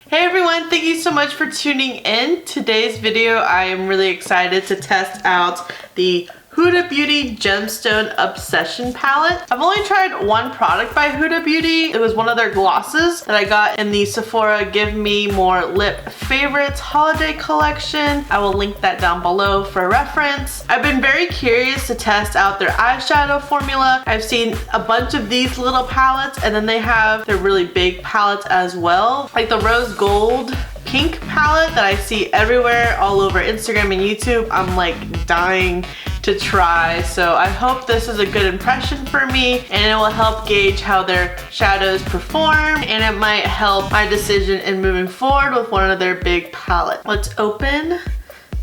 Hey everyone, thank you so much for tuning in. Today's video, I am really excited to test out the Huda Beauty Gemstone Obsession Palette. I've only tried one product by Huda Beauty. It was one of their glosses that I got in the Sephora Give Me More Lip Favorites holiday collection. I will link that down below for reference. I've been very curious to test out their eyeshadow formula. I've seen a bunch of these little palettes, and then they have their really big palettes as well. Like the rose gold pink palette that I see everywhere all over Instagram and YouTube. I'm like dying to try, so I hope this is a good impression for me and it will help gauge how their shadows perform, and it might help my decision in moving forward with one of their big palettes. Let's open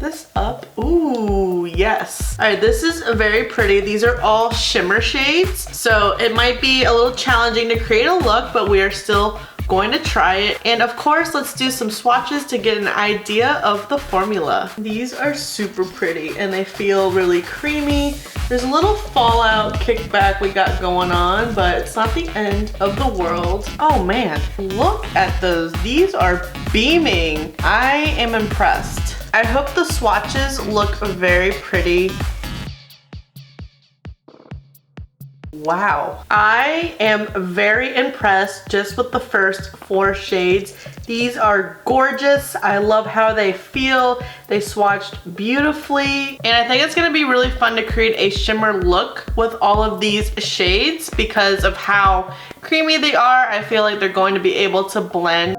this up. Ooh, yes. All right, this is very pretty. These are all shimmer shades, so it might be a little challenging to create a look, but we are still going to try it. And of course, let's do some swatches to get an idea of the formula. These are super pretty and they feel really creamy. There's a little fallout kickback we got going on, but it's not the end of the world. Oh man, look at those. These are beaming. I am impressed. I hope the swatches look very pretty. Wow, I am very impressed just with the first 4 shades. These are gorgeous. I love how they feel. They swatched beautifully. And I think it's gonna be really fun to create a shimmer look with all of these shades because of how creamy they are. I feel like they're going to be able to blend.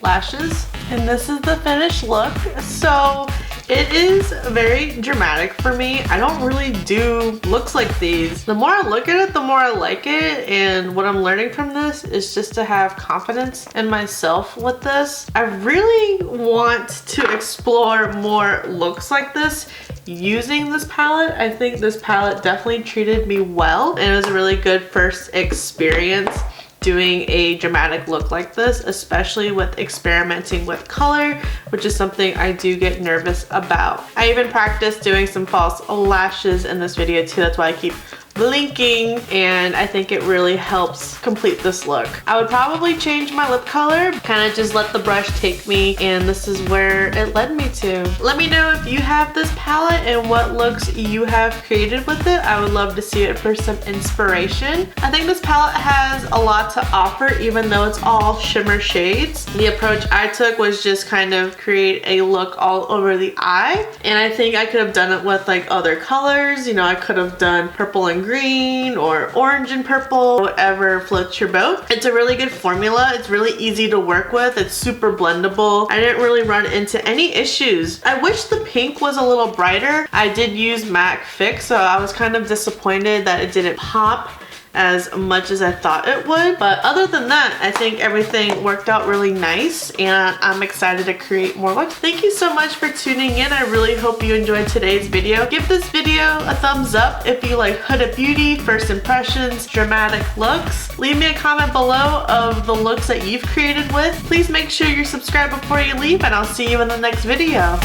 Lashes, and this is the finished look. So It is very dramatic for me. I don't really do looks like these. The more I look at it, the more I like it, and what I'm learning from this is just to have confidence in myself with this. I really want to explore more looks like this using this palette. I think this palette definitely treated me well, and it was a really good first experience doing a dramatic look like this, especially with experimenting with color, which is something I do get nervous about. I even practiced doing some false lashes in this video too. That's why I keep blinking, and I think it really helps complete this look. I would probably change my lip color, kind of just let the brush take me, and this is where it led me to. Let me know if you have this palette and what looks you have created with it. I would love to see it for some inspiration. I think this palette has a lot to offer, even though it's all shimmer shades. The approach I took was just kind of create a look all over the eye, and I think I could have done it with like other colors. You know, I could have done purple and green or orange and purple, whatever floats your boat. It's a really good formula. It's really easy to work with. It's super blendable. I didn't really run into any issues. I wish the pink was a little brighter. I did use MAC Fix, so I was kind of disappointed that it didn't pop as much as I thought it would. But other than that, I think everything worked out really nice, and I'm excited to create more looks. Thank you so much for tuning in. I really hope you enjoyed today's video. Give this video a thumbs up if you like Huda Beauty, first impressions, dramatic looks. Leave me a comment below of the looks that you've created with. Please make sure you're subscribed before you leave, and I'll see you in the next video.